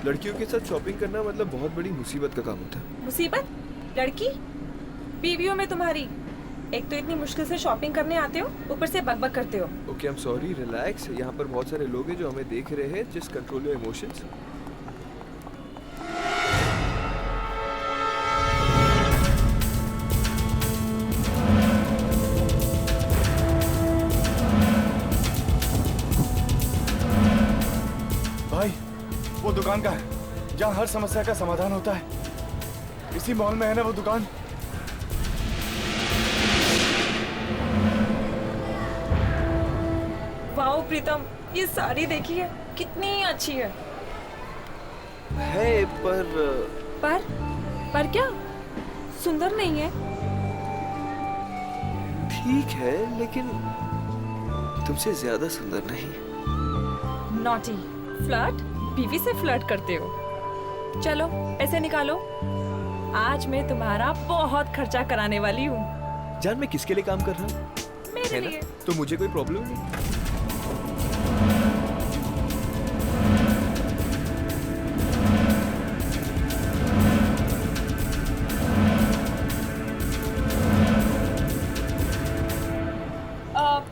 लड़कियों के साथ शॉपिंग करना मतलब बहुत बड़ी मुसीबत का काम होता है। मुसीबत? लड़की? बीवियों में तुम्हारी। एक तो इतनी मुश्किल से शॉपिंग करने आते हो, ऊपर से बकबक करते हो। Okay, I am sorry, relax. यहाँ पर बहुत सारे लोग हैं जो हमें देख रहे हैं। Just control your emotions. भाई, वो दुकान का है जहाँ हर समस्या का समाधान होता है। इसी मॉल में है ना वो दुकान? वाओ प्रीतम, ये साड़ी देखिए कितनी अच्छी है। पर क्या? सुंदर नहीं है? ठीक है, लेकिन तुमसे ज्यादा सुंदर नहीं। Naughty, flirt? बीवी से फ्लर्ट करते हो? चलो पैसे निकालो, आज मैं तुम्हारा बहुत खर्चा कराने वाली हूँ। जान, मैं किसके लिए काम कर रहा हूँ? मेरे लिए। तो मुझे कोई प्रॉब्लम नहीं।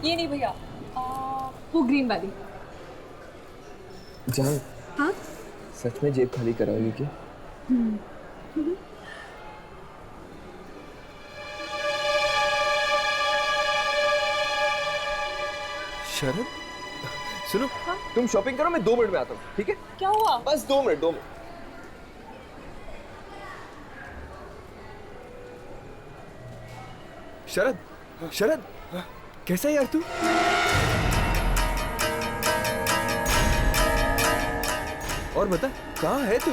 ये नहीं भैया, वो ग्रीन वाली। जान, हाँ? सच में जेब खाली कराओगी क्या? शरद, सुनो। हाँ? तुम शॉपिंग करो, मैं 2 मिनट में आता हूँ, ठीक है? क्या हुआ? बस 2 मिनट, 2 मिनट। शरद, शरद, कैसा है यार तू? और बता, कहाँ है तू?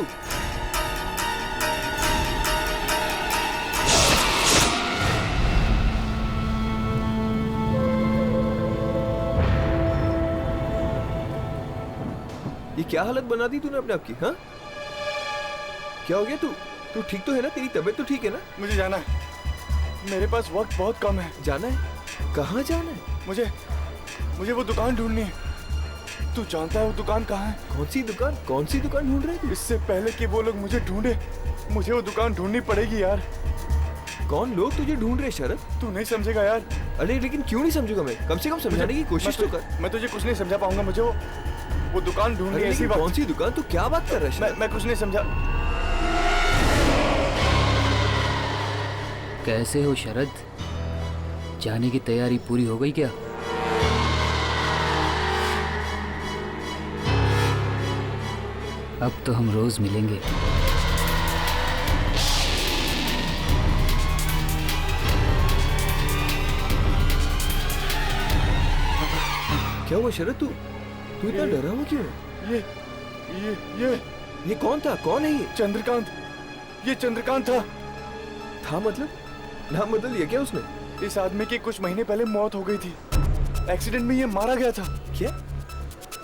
ये क्या हालत बना दी तूने अपने आप की? हाँ, क्या हो गया? तू ठीक तो है ना? तेरी तबीयत तो ठीक है ना? मुझे जाना है, मेरे पास वक्त बहुत कम है। जाना है? कहाँ जाना है? मुझे वो दुकान ढूंढनी है। तू जानता है वो दुकान कहाँ है? कौन सी दुकान? कौन सी दुकान ढूंढ रहे थे? इससे पहले कि वो लोग मुझे ढूंढे, मुझे वो दुकान ढूंढनी पड़ेगी यार। कौन लोग तुझे ढूंढ रहे शरद? तू नहीं समझेगा यार। अरे लेकिन क्यों नहीं समझूंगा मैं? कम से कम समझाने की कोशिश तो कर। मैं तुझे कुछ नहीं समझा पाऊंगा। मुझे वो दुकान ढूंढनी है। ऐसी कौन सी दुकान? तू क्या बात कर रहा है? मैं कुछ नहीं समझा। कैसे हो शरद? जाने की तैयारी पूरी हो गई क्या? अब तो हम रोज मिलेंगे। क्या हुआ शरद? तू इतना डरा हुआ क्यों है? ये कौन था? कौन है ये? चंद्रकांत। ये चंद्रकांत था मतलब? नाम बदल लिया क्या उसने? इस आदमी की कुछ महीने पहले मौत हो गई थी। एक्सीडेंट में ये मारा गया था। क्या?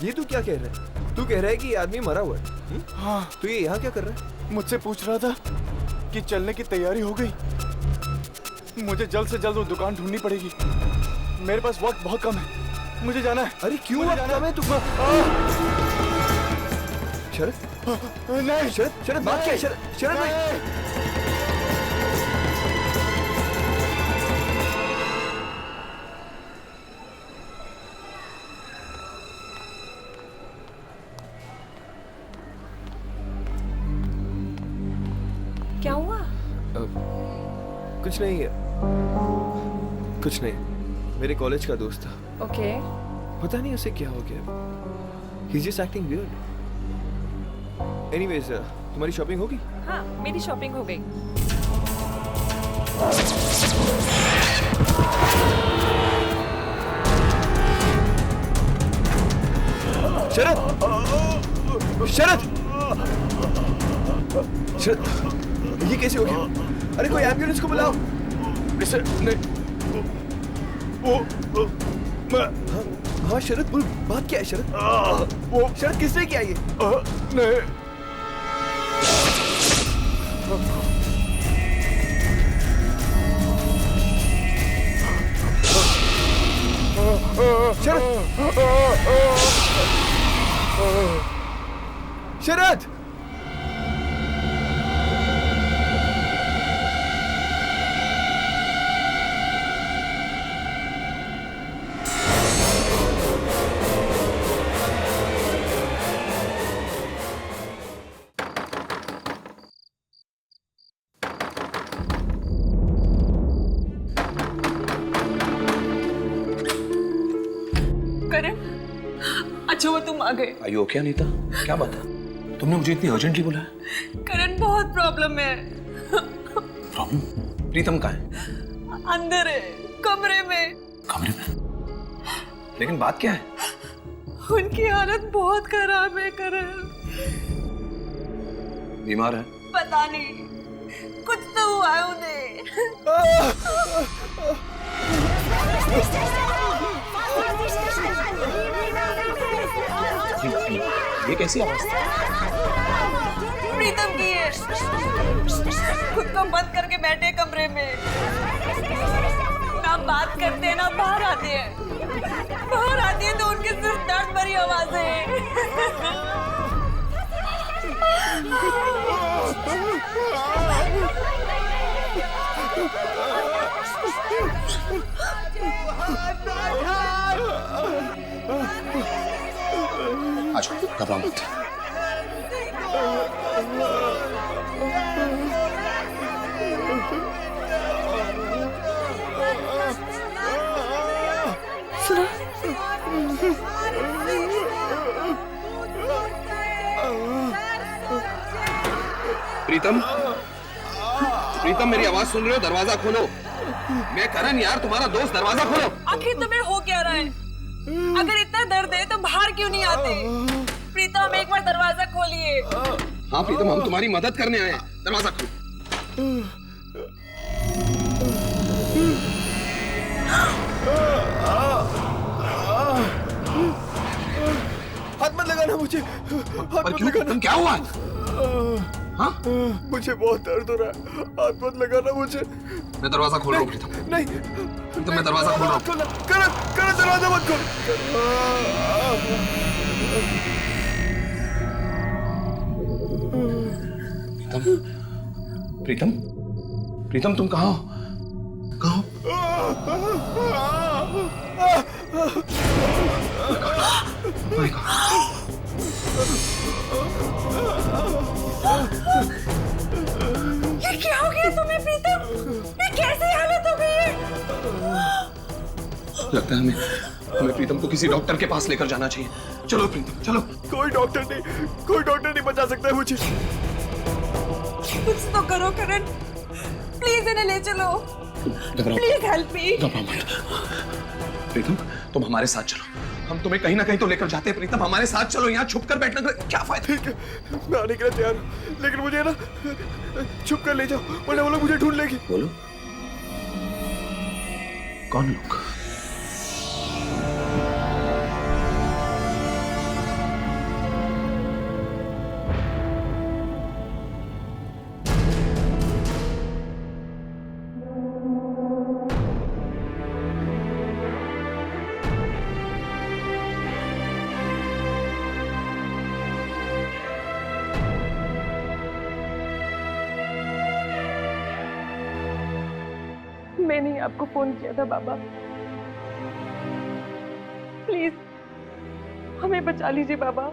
ये तू क्या कह रहा है? तू कह रहा है कि ये आदमी मरा हुआ है? हाँ। तो ये यहाँ क्या कर रहा है? मुझसे पूछ रहा था कि चलने की तैयारी हो गई। मुझे जल्द से जल्द वो दुकान ढूंढनी पड़ेगी। मेरे पास वक्त बहुत कम है, मुझे जाना है। अरे क्यों वक्त कम है? तू शरद, नहीं शरद बात क्या है? शरद भाई, क्या हुआ? कुछ नहीं है, कुछ नहीं। मेरे कॉलेज का दोस्त था। ओके। पता नहीं उसे क्या हो गया। He's just acting weird. Anyways, तुम्हारी शॉपिंग होगी? हाँ, मेरी शॉपिंग हो गई। शरद! शरद! शरद! ये कैसे हो गया? अरे कोई एम्बुलेंस को बुलाओ। हाँ शरद, बोल, बात क्या है शरद? वो शरद किसने किया ये? नहीं। शरद! शरद! आ गए। Are you okay, Anita? क्या बात है? तुमने मुझे इतनी अर्जेंटली बुलाया? करण बहुत प्रॉब्लम है। प्रॉब्लम? प्रीतम कहाँ है? अंदर है, कमरे में। कमरे में? लेकिन बात क्या है? उनकी हालत बहुत खराब है करण। बीमार है? पता नहीं, कुछ तो हुआ है उन्हें। ये कैसी आवाज? प्रीतम की है। खुद को बंद करके बैठे कमरे में, ना बात करते हैं ना बाहर आते हैं। बाहर आती है तो उनकी सिर्फ दर्द भरी आवाजें हैं। अच्छा, घबराओ मत। सुना? प्रीतम, प्रीतम मेरी आवाज सुन रहे हो? दरवाजा खोलो। मैं करण यार, तुम्हारा दोस्त, दरवाजा खोलो। आखिर तुम्हें हो क्या रहा है? अगर इतना दर्द है तो बाहर क्यों नहीं आते? प्रीतम एक बार दरवाजा खोलिए। हाँ प्रीतम, हम तुम्हारी मदद करने आए हैं। दरवाजा खोलो। हाथ मत लगाना मुझे। पर क्यों? तुम क्या हुआ? हाँ? मुझे बहुत दर्द हो रहा है। हाथ मत लगाना मुझे। मैं दरवाजा खोल रहा हूँ प्रीतम। नहीं, प्रीतम मैं दरवाजा खोल रहा हूँ। करण, करण दरवाजा मत खोल। प्रीतम, प्रीतम, प्रीतम तुम कहाँ हो? कहाँ हो? My God. ये क्या हो गया तुम्हें प्रीतम? ये कैसी हालत हो गई है? लगता है हमें प्रीतम को किसी डॉक्टर के पास लेकर जाना चाहिए। चलो प्रीतम, चलो। कोई डॉक्टर नहीं बचा सकता है मुझे। कुछ तो करो करण, प्लीज इन्हें ले चलो। Please help me. घबराओ मत। प्रीतम तुम हमारे साथ चलो, हम तुम्हें कहीं ना कहीं तो लेकर जाते हैं। प्रीतम हमारे साथ चलो, यहाँ छुप कर बैठना क्या फायदा? ठीक है, मैं आने के लिए तैयार हूँ, लेकिन मुझे ना छुप कर ले जाओ, वरना वो लोग मुझे ढूंढ लेगी। बोलो, कौन लोग? मैंने ही आपको फोन किया था बाबा। प्लीज हमें बचा लीजिए बाबा,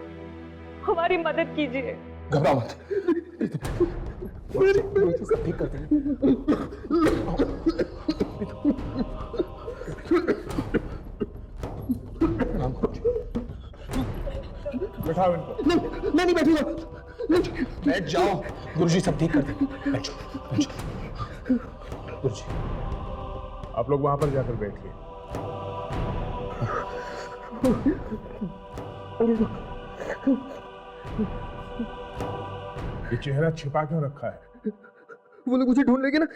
हमारी मदद कीजिए। घबराओ मत, सब ठीक करते हैं। बैठाओ इनको। मैं नहीं बैठूंगा। बैठ जाओ, गुरुजी सब ठीक कर देंगे। बैठो, गुरुजी। आप लोग वहां पर जाकर बैठिए। ये चेहरा छिपा क्यों रखा है? वो लोग मुझे ढूंढ लेंगे ना,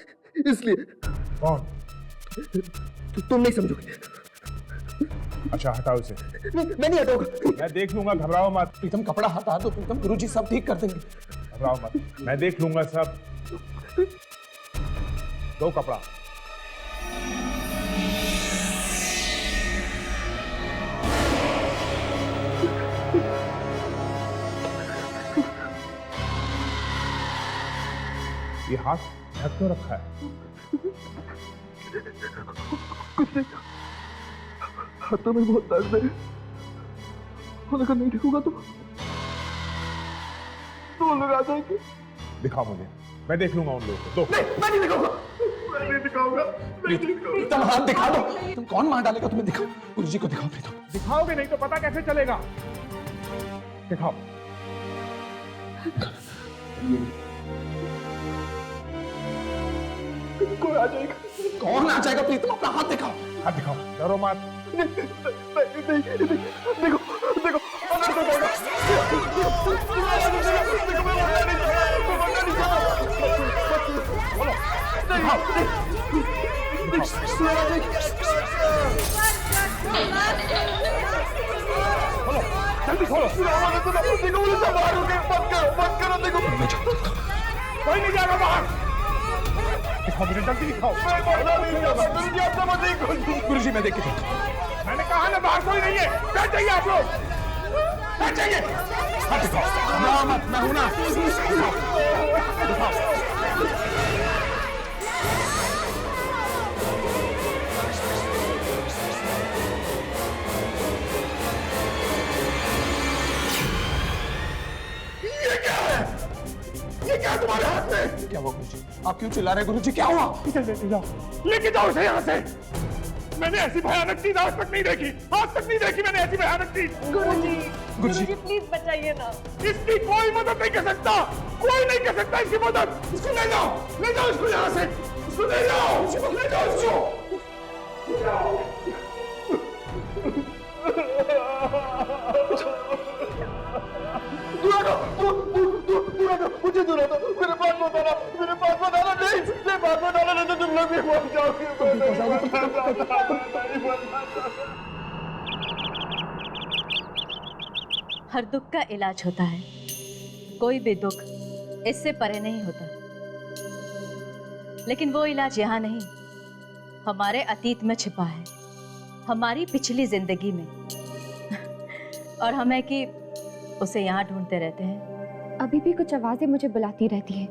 इसलिए। कौन? तुम नहीं समझोगे। अच्छा हटाओ इसे। मैं नहीं हटाऊंगा। मैं देख लूंगा, घबराओ मत। प्रीतम कपड़ा हटा दो प्रीतम, गुरुजी सब ठीक कर देंगे। घबराओ मत, मैं देख लूंगा सब। दो कपड़ा। ये हाथ ढक क्यों रखा है? कुछ नहीं, हाथों में बहुत दर्द है। अगर नहीं ढकूंगा तो लोग आ जाएंगे। दिखाओ मुझे, मैं देख लूंगा उन लोगों को। दो। नहीं, मैं नहीं दिखाऊंगा। मैं नहीं दिखाऊंगा। प्रीतम हाथ दिखा दो। तुम कौन मार डालेगा? तुम्हें दिखाओ, गुरुजी को दिखाओ। प्रीतम दिखाओगे नहीं तो पता कैसे चलेगा? दिखाओ। कोई आ जाएगा। कौन आ जाएगा प्रीतम? अपना हाथ दिखाओ, हाथ दिखाओ, डरो मत। देखो देखो अंदर से जाएगा। जल्दी खोलो। कोई नहीं जाएगा बाहर। दिखाओ मुझे, जल्दी दिखाओ। गुरुजी मैं देख के देखता हूं। मैंने कहा ना बाहर कोई नहीं है। क्या चाहिए आप लोग? क्या चाहिए? हाथ दिखाओ। ना मत, मैं हूं ना। दिखाओ। ये क्या तुम्हारे हाथ में? क्या हुआ गुरुजी? आप क्यों चिल्ला रहे गुरुजी? क्या हुआ? इसे लेके जाओ इसे यहाँ से। मैंने ऐसी भयानक चीज आज तक नहीं देखी, आज तक नहीं देखी मैंने ऐसी भयानक चीज। गुरुजी प्लीज बचाइए ना। इसकी कोई मदद नहीं कर सकता, कोई नहीं कर सकता इसकी मदद। इसको ले जाओ इसको यहाँ से। इसको ले जाओ इसको। मुझे दूर हटो, मेरे पास मत आना, नहीं, मेरे पास मत आना, नहीं तो तुम लोग भी मर जाओगे। हर दुख का इलाज होता है, कोई भी दुख इससे परे नहीं होता। लेकिन वो इलाज यहाँ नहीं, हमारे अतीत में छिपा है, हमारी पिछली जिंदगी में। और हमें कि उसे यहाँ ढूंढते रहते हैं। अभी भी कुछ आवाजें मुझे बुलाती रहती है,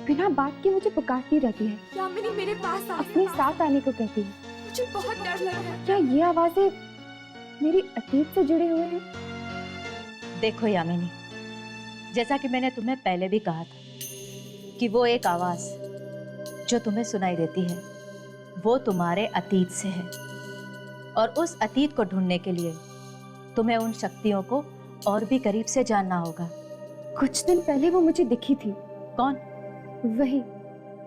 बिना बात के मुझे पुकारती रहती है। यामिनी मेरे पास आ, अपने साथ आने को कहती है। मुझे बहुत डर लग रहा है। क्या ये आवाजें मेरी अतीत से जुड़े हुए हैं? देखो यामिनी, जैसा कि मैंने तुम्हें पहले भी कहा था कि वो एक आवाज जो तुम्हें सुनाई देती है वो तुम्हारे अतीत से है, और उस अतीत को ढूंढने के लिए तुम्हें उन शक्तियों को और भी करीब से जानना होगा। कुछ दिन पहले वो मुझे दिखी थी। कौन? वही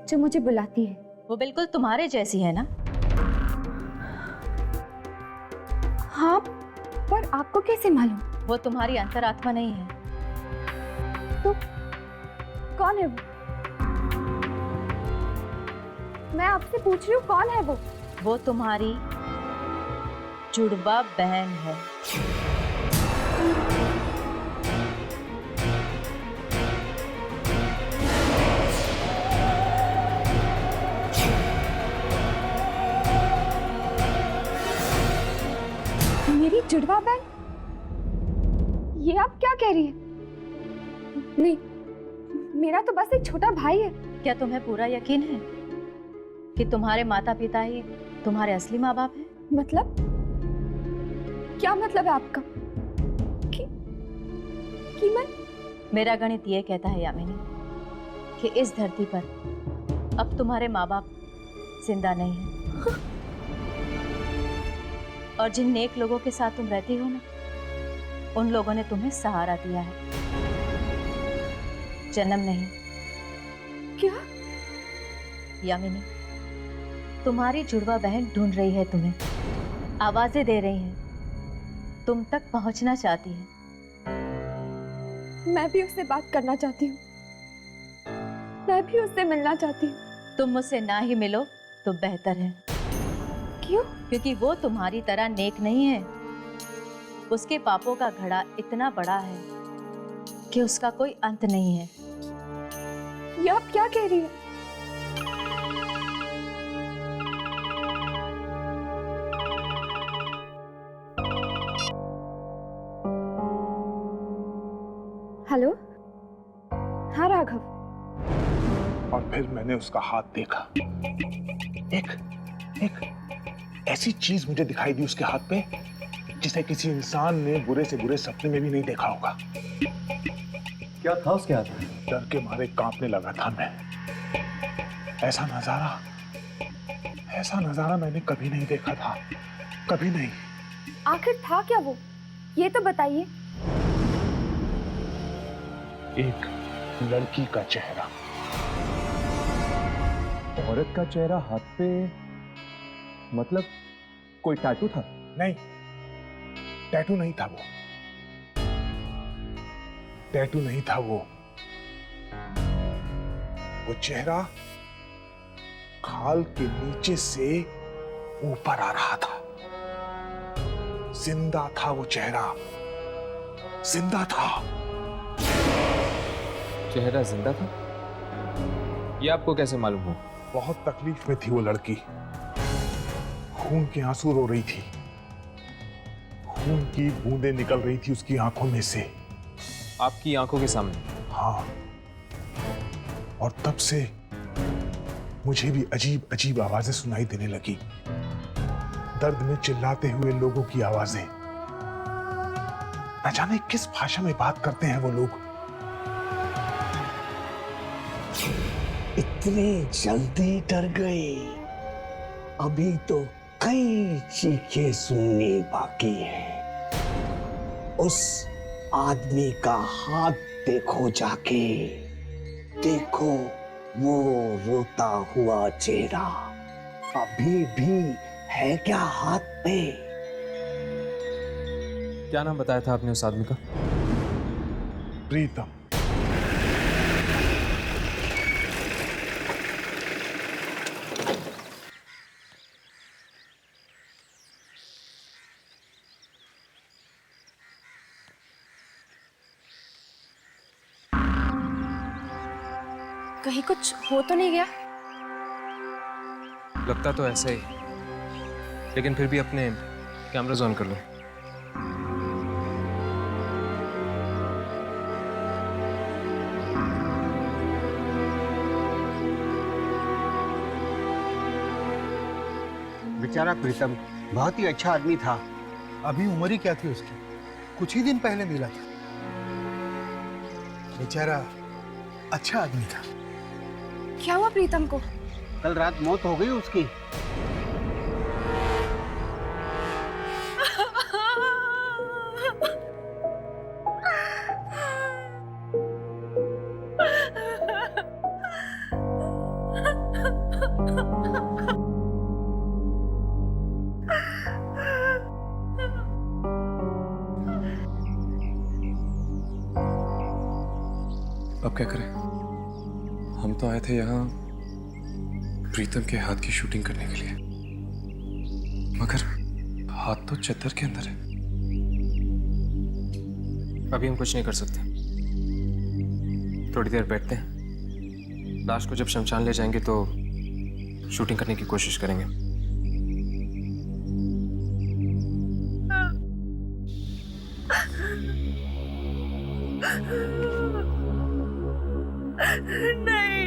जो मुझे बुलाती है। वो बिल्कुल तुम्हारे जैसी है ना? हाँ, पर आपको कैसे मालूम? वो तुम्हारी अंतरात्मा नहीं है। तो कौन है वो? मैं आपसे पूछ रही हूँ, कौन है वो? वो तुम्हारी जुड़वा बहन है। मेरी जुड़वा बहन? ये आप क्या कह रही हैं? नहीं, मेरा तो बस एक छोटा भाई है। क्या तुम्हें पूरा यकीन है कि तुम्हारे माता पिता ही तुम्हारे असली माँ बाप हैं? मतलब? क्या मतलब है आपका? कि मैं? मेरा गणित ये कहता है यामिनी कि इस धरती पर अब तुम्हारे माँ बाप जिंदा नहीं हैं। और जिन नेक लोगों के साथ तुम रहती हो ना, उन लोगों ने तुम्हें सहारा दिया है, जन्म नहीं। क्या? यामिनी, तुम्हारी जुड़वा बहन ढूंढ रही है तुम्हें, आवाजें दे रही है, तुम तक पहुंचना चाहती है। मैं भी उससे बात करना चाहती हूँ, मैं भी उससे मिलना चाहती हूँ। तुम मुझसे ना ही मिलो तो बेहतर है। क्यों? क्योंकि वो तुम्हारी तरह नेक नहीं है। उसके पापों का घड़ा इतना बड़ा है कि उसका कोई अंत नहीं है। ये आप क्या कह रही हैं? हेलो? हाँ राघव। और फिर मैंने उसका हाथ देखा। एक ऐसी चीज मुझे दिखाई दी उसके हाथ पे जिसे किसी इंसान ने बुरे से बुरे सपने में भी नहीं देखा होगा। क्या था उसके हाथ में? डर के मारे कांपने लगा था मैं। ऐसा नजारा मैंने कभी नहीं देखा था, कभी नहीं। आखिर था क्या वो? ये तो बताइए। एक लड़की का चेहरा। औरत का चेहरा हाथ पे, मतलब कोई टैटू था? नहीं, टैटू नहीं था वो, टैटू नहीं था वो चेहरा खाल के नीचे से ऊपर आ रहा था। जिंदा था वो चेहरा, जिंदा था। चेहरा जिंदा था? ये आपको कैसे मालूम हो? बहुत तकलीफ में थी वो लड़की, खून के आंसू रो रही थी, खून की बूंदें निकल रही थी उसकी आंखों में से। आपकी आंखों के सामने? हाँ, और तब से मुझे भी अजीब अजीब आवाजें सुनाई देने लगी, दर्द में चिल्लाते हुए लोगों की आवाजें। न जाने किस भाषा में बात करते हैं वो लोग। इतनी जल्दी डर गए? अभी तो कई चीखें सुननी बाकी है। उस आदमी का हाथ देखो जाके, देखो वो रोता हुआ चेहरा अभी भी है क्या हाथ पे? क्या नाम बताया था आपने उस आदमी का? प्रीतम। कहीं कुछ हो तो नहीं गया? लगता तो ऐसा ही, लेकिन फिर भी अपने कैमरास ऑन कर लो। बेचारा प्रीतम बहुत ही अच्छा आदमी था। अभी उम्र ही क्या थी उसकी, कुछ ही दिन पहले मिला था। बेचारा अच्छा आदमी था। क्या हुआ प्रीतम को? कल रात मौत हो गई उसकी। अब क्या करें? हम तो आए थे यहाँ प्रीतम के हाथ की शूटिंग करने के लिए, मगर हाथ तो चद्दर के अंदर है। अभी हम कुछ नहीं कर सकते, थोड़ी देर बैठते हैं। लाश को जब शमशान ले जाएंगे तो शूटिंग करने की कोशिश करेंगे। नहीं।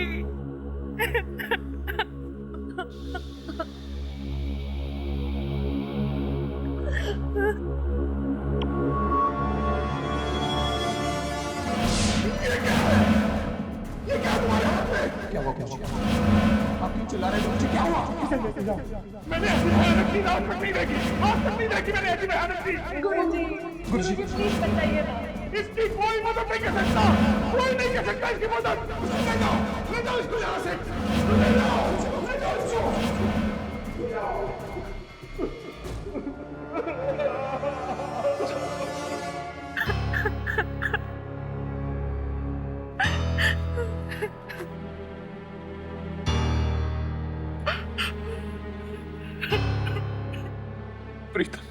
क्या हुआ गुरुजी? आप क्यों चिल्ला रहे हो गुरुजी? क्या हुआ? इसे लेके जाओ। मैंने ऐसी भयानक चीज आज तक नहीं देखी, आज तक नहीं देखी मैंने ऐसी भयानक चीज। गुरुजी प्लीज बताइए ना। इसकी कोई मदद नहीं कर सकता, कोई नहीं कर सकता इसकी मदद। ले जाओ इसको यहाँ से, ले जाओ इसको। प्रीतम,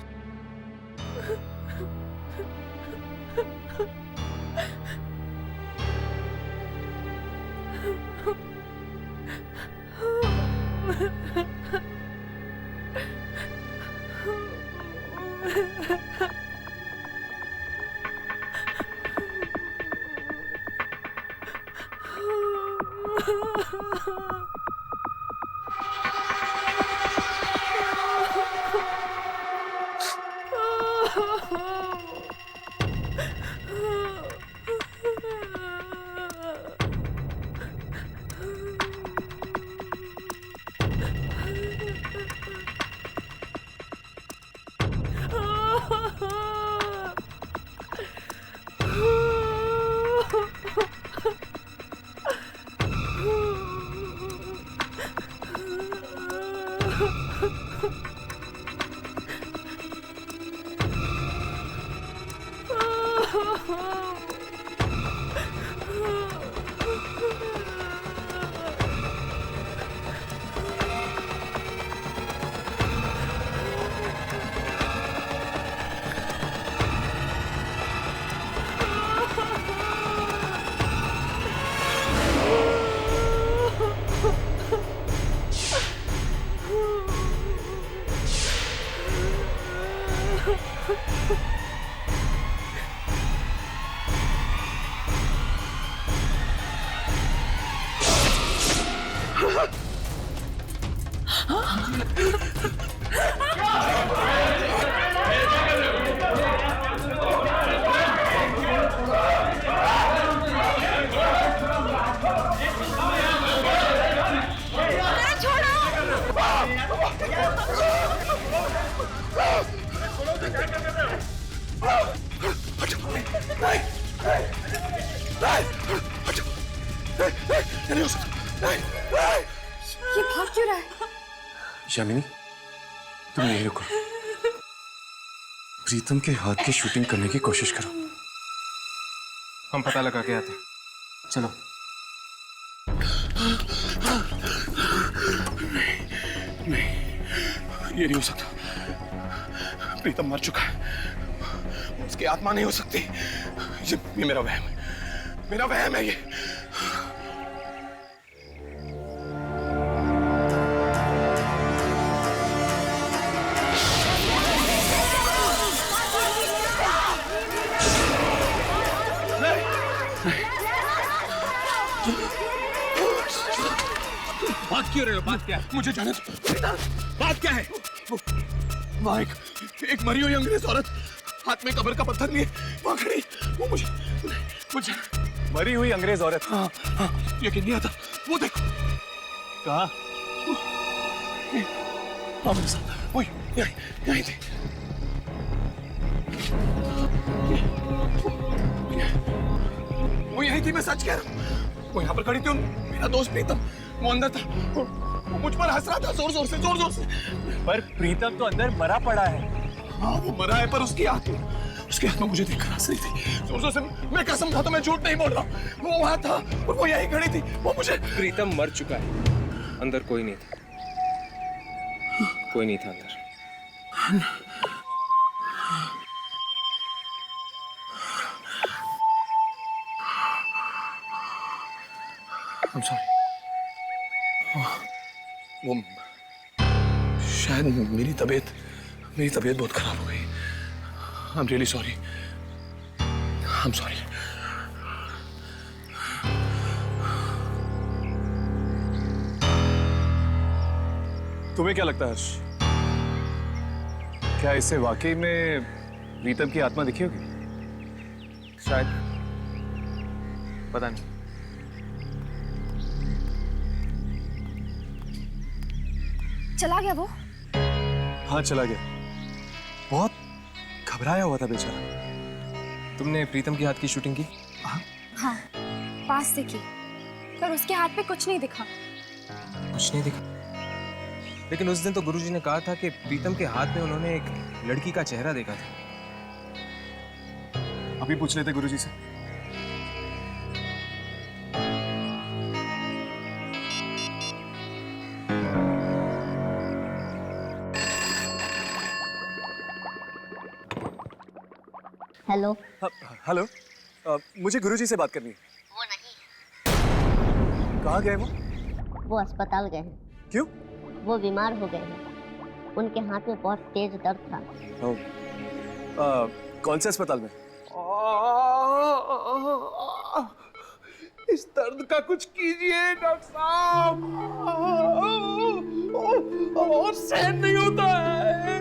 ये भाग क्यों रहा है? यामिनी, तुम यहीं रुको। प्रीतम के हाथ की शूटिंग करने की कोशिश करो। हम पता लगा के आते। चलो। नहीं, ये नहीं हो सकता। प्रीतम मर चुका है, उसकी आत्मा नहीं हो सकती। ये मेरा वहम है, मेरा वहम है ये। बात क्यों रहे हो? बात क्या है? मुझे जाने दो। बात क्या है? वहाँ एक मरी हुई अंग्रेज औरत हाथ में कब्र का पत्थर लिए वहाँ खड़ी। वो मुझे मरी हुई अंग्रेज औरत? हाँ, यकीन नहीं आता। वो देखो। कहाँ? हाँ मेरे साथ। वही यहीं थी। वो यहीं थी, मैं सच कह रहा हूँ। वो यहाँ पर खड़ी थी। मेरा दोस्त प्रीतम वो अंदर था। वो मुझ पर हंस रहा था जोर जोर से। पर प्रीतम तो अंदर मरा पड़ा है। हाँ वो मरा है, पर उसकी आत्मा मुझे देखकर हंस रही थी जोर जोर से। मैं कसम खाता, मैं झूठ नहीं बोल रहा। वो वहाँ था और वो यहीं खड़ी थी। वो मुझे। प्रीतम मर चुका है, अंदर कोई नहीं था। कोई नहीं था अंदर। I'm sorry. वो शायद मेरी तबीयत बहुत खराब हो गई। I'm really sorry. I'm sorry. तुम्हें क्या लगता है हर्ष? क्या इससे वाकई में प्रीतम की आत्मा दिखी होगी? शायद, पता नहीं। चला गया वो? हाँ चला गया। बहुत घबराया हुआ था बेचारा। तुमने प्रीतम की हाथ की शूटिंग की? हाँ, पास से की, पर उसके हाथ पे कुछ नहीं दिखा। कुछ नहीं दिखा? लेकिन उस दिन तो गुरुजी ने कहा था कि प्रीतम के हाथ में उन्होंने एक लड़की का चेहरा देखा था। अभी पूछ लेते गुरुजी से। हेलो। हेलो, मुझे गुरुजी से बात करनी है। वो नहीं। कहाँ गए वो? वो अस्पताल गए हैं। क्यों? वो बीमार हो गए हैं। उनके हाथ में बहुत तेज दर्द था। कौन से अस्पताल में? इस दर्द का कुछ कीजिए डॉक्टर साहब। और सहन नहीं होता है।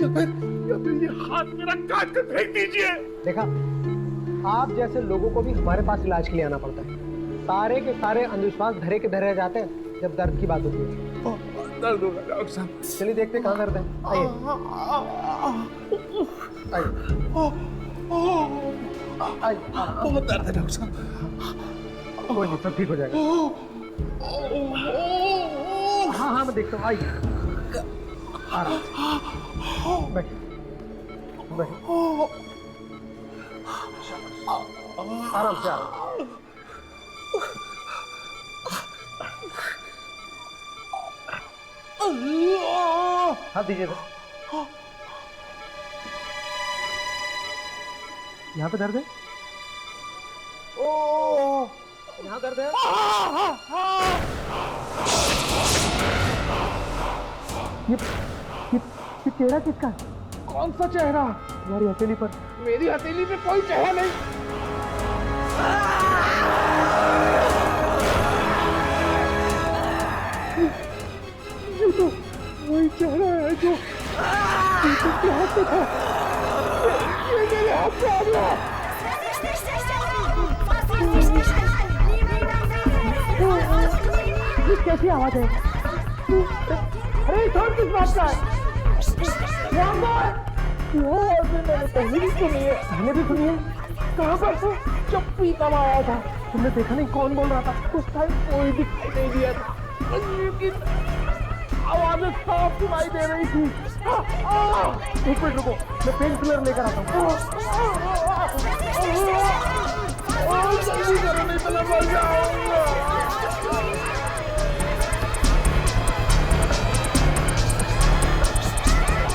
ये हाथ मेरा काट कर फेंक दीजिए। देखा, आप जैसे लोगों को भी हमारे पास इलाज के लिए आना पड़ता है। सारे के सारे अंधविश्वास धरे के धरे रह जाते हैं जब दर्द की बात होती है। दर्द होगा डॉक्टर साहब। चलिए देखते कहाँ दर्द है। आइए आइए। बहुत दर्द है डॉक्टर साहब। कोई नहीं, सब ठीक हो जाएगा। हाँ हाँ मैं देखता हूँ। आइए, आराम से बैठिए। आराम से। हाथ दीजिए। यहाँ पे दर्द है? ओ, यहाँ दर्द है? ये चेहरा किसका है? कौन सा चेहरा? तुम्हारी हथेली पर। मेरी हथेली पे कोई चेहरा नहीं। ये मेरे हाथ पे आ गया। ये कैसी आवाज है? अरे छोड़ किस बात का है? यहाँ पर वो आवाज़ मैंने पहले भी सुनी है। पहले भी सुनी है? कहाँ पर? जब प्रीतम आया था तुमने देखा नहीं कौन बोल रहा था? उस टाइम कोई दिखाई नहीं दिया था, लेकिन आवाज़ें साफ सुनाई दे रही थी। एक मिनट रुको, मैं पेन किलर लेकर आता हूँ। जल्दी करो नहीं तो मैं मर जाऊंगा।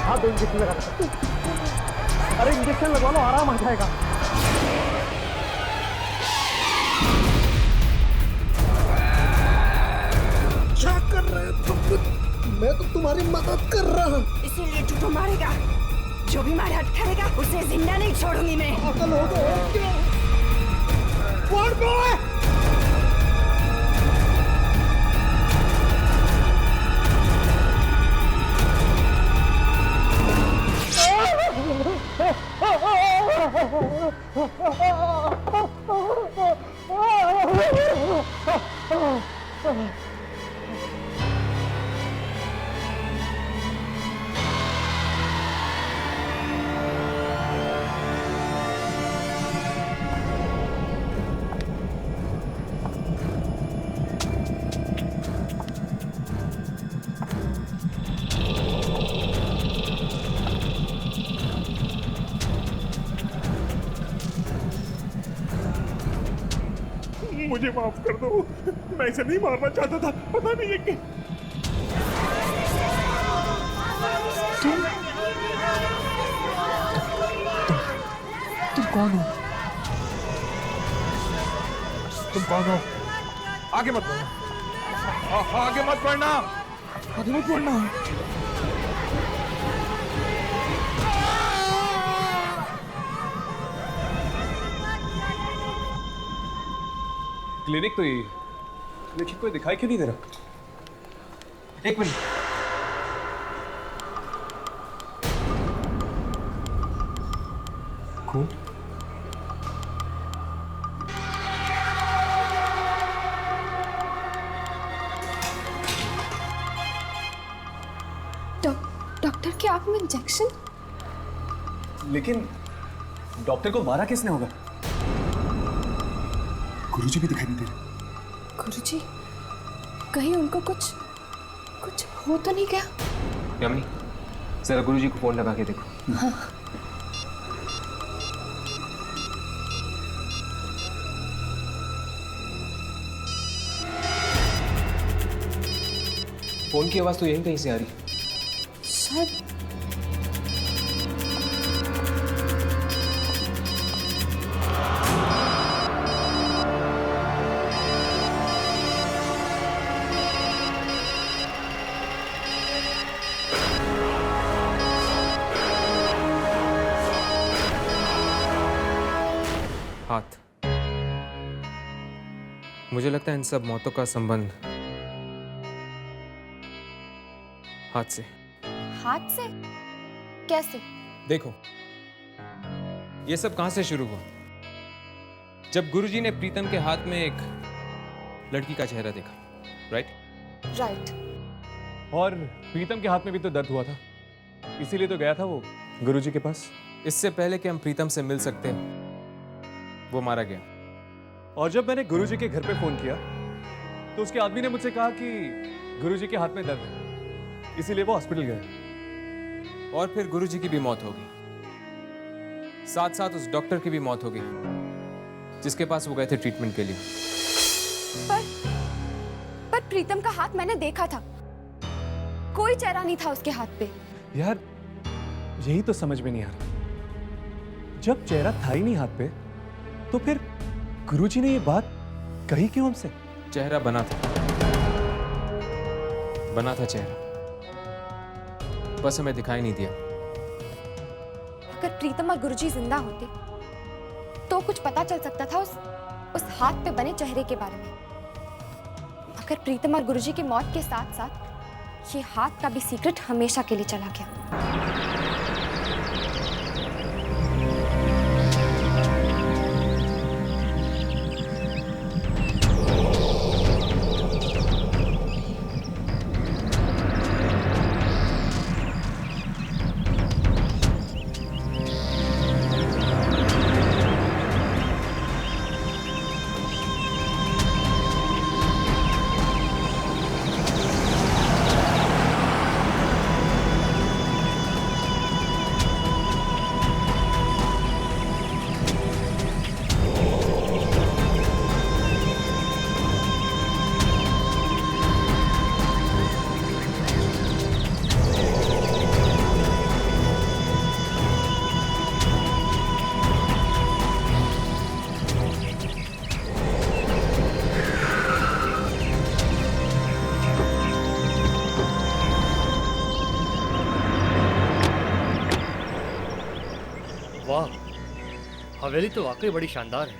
हाँ दो इंजेक्शन लगा सकते। अरे इंजेक्शन लगवा लो, आराम आ जाएगा। क्या कर रहे हो तुम? मैं तो तुम्हारी मदद कर रहा हूँ। इसीलिए तू तो मारेगा। जो भी मारे हट करेगा उसे जिंदा नहीं छोड़ूंगी मैं। अकल हो तो क्या? One boy! मुझे माफ कर दो, मैं इसे नहीं मारना चाहता था। पता नहीं है कि तुम कौन हो? तुम कौन हो? आगे मत बढ़ना, आगे मत बढ़ना, आगे मत बढ़ना। क्लिनिक तो यही है, लेकिन कोई दिखाई क्यों नहीं दे रहा? एक मिनट। खून? डॉक्टर क्या आप में इंजेक्शन? लेकिन डॉक्टर को मारा किसने होगा? गुरुजी भी दिखाई नहीं दे रहे। गुरुजी, कहीं उनको कुछ हो तो नहीं गया? यामिनी, जरा गुरुजी को फोन लगा के देखो। हाँ। फोन की आवाज तो यहीं कहीं से आ रही। शायद हाथ। मुझे लगता है इन सब मौतों का संबंध हाथ से। हाथ से? कैसे? देखो, ये सब कहां से शुरू हुआ? जब गुरुजी ने प्रीतम के हाथ में एक लड़की का चेहरा देखा, राइट? और प्रीतम के हाथ में भी तो दर्द हुआ था, इसीलिए तो गया था वो गुरुजी के पास। इससे पहले कि हम प्रीतम से मिल सकते हैं, वो मारा गया। और जब मैंने गुरुजी के घर पे फोन किया तो उसके आदमी ने मुझसे कहा कि गुरुजी के हाथ में दर्द है, इसीलिए वो हॉस्पिटल गए। और फिर गुरुजी की भी मौत हो गई, साथ साथ उस डॉक्टर की भी मौत हो गई जिसके पास वो गए थे ट्रीटमेंट के लिए। पर प्रीतम का हाथ मैंने देखा था, कोई चेहरा नहीं था उसके हाथ पे। यार यही तो समझ में नहीं आ रहा, जब चेहरा था ही नहीं हाथ पे तो फिर गुरुजी ने ये बात कही क्यों हमसे? चेहरा बना था चेहरा, बस हमें दिखाई नहीं दिया। अगर प्रीतम और गुरुजी जिंदा होते तो कुछ पता चल सकता था उस हाथ पे बने चेहरे के बारे में। अगर प्रीतम और गुरुजी की मौत के साथ साथ ये हाथ का भी सीक्रेट हमेशा के लिए चला गया। हवेली तो वाकई बड़ी शानदार है।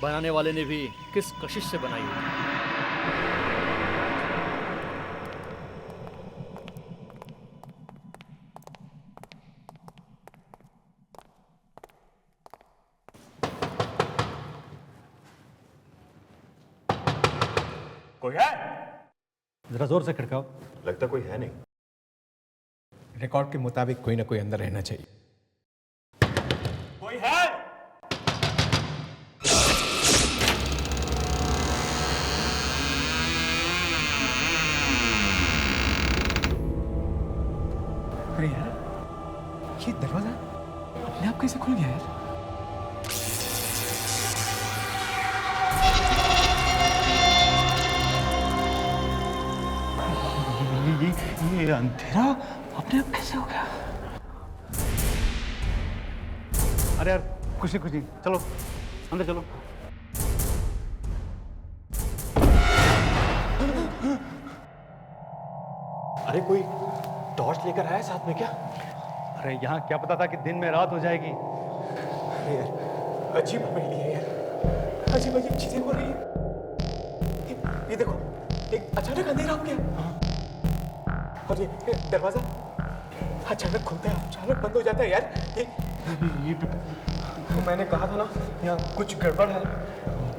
बनाने वाले ने भी किस कशिश से बनाई होगी। कोई है? जरा जोर से खड़काओ। लगता कोई है नहीं। रिकॉर्ड के मुताबिक कोई ना कोई अंदर रहना चाहिए। कोई है? अरे यार, ये दरवाजा अपने आप कैसे खुल गया यार? ये अंधेरा अपने आप कैसे हो गया? अरे यार कुछ नहीं, चलो अंदर चलो। अरे कोई टॉर्च लेकर आया साथ में क्या? अरे यहाँ क्या पता था कि दिन में रात हो जाएगी। अरे यार अजीब हवेली है यार, अजीब अजीब चीजें हो रही है। ये देखो, एक अचानक अंधेरा हो गया और ये दरवाजा अचानक खुलता है, अचानक बंद हो जाता है यार। ये तो मैंने कहा था ना, यहाँ कुछ गड़बड़ है,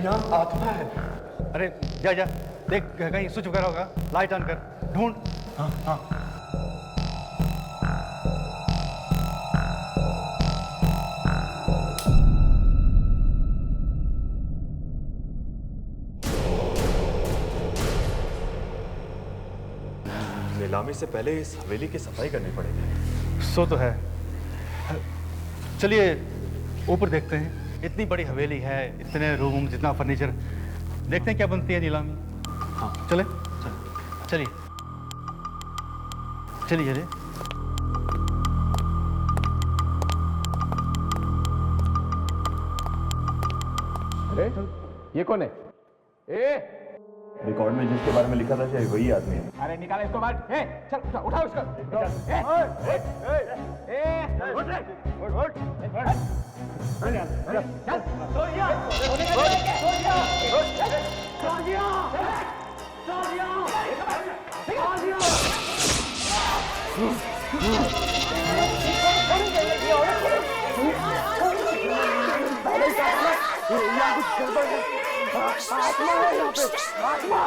यहाँ आत्मा है। अरे जा देख कहीं स्विच वगैरह होगा, लाइट ऑन कर, ढूंढ। हाँ हाँ। नीलामी से पहले इस हवेली की सफाई करनी पड़ेगी। सो तो है। चलिए ऊपर देखते हैं। इतनी बड़ी हवेली है, इतने रूम, जितना फर्नीचर, देखते हैं क्या बनती है नीलामी। हाँ चले चलिए चलिए चलिए। अरे ये कौन है? रिकॉर्ड में जिसके बारे में लिखा था शायद वही आदमी है। अरे निकाले इसको बाहर। चल उठाओ इसको। आत्मा है यहाँ पे, आत्मा।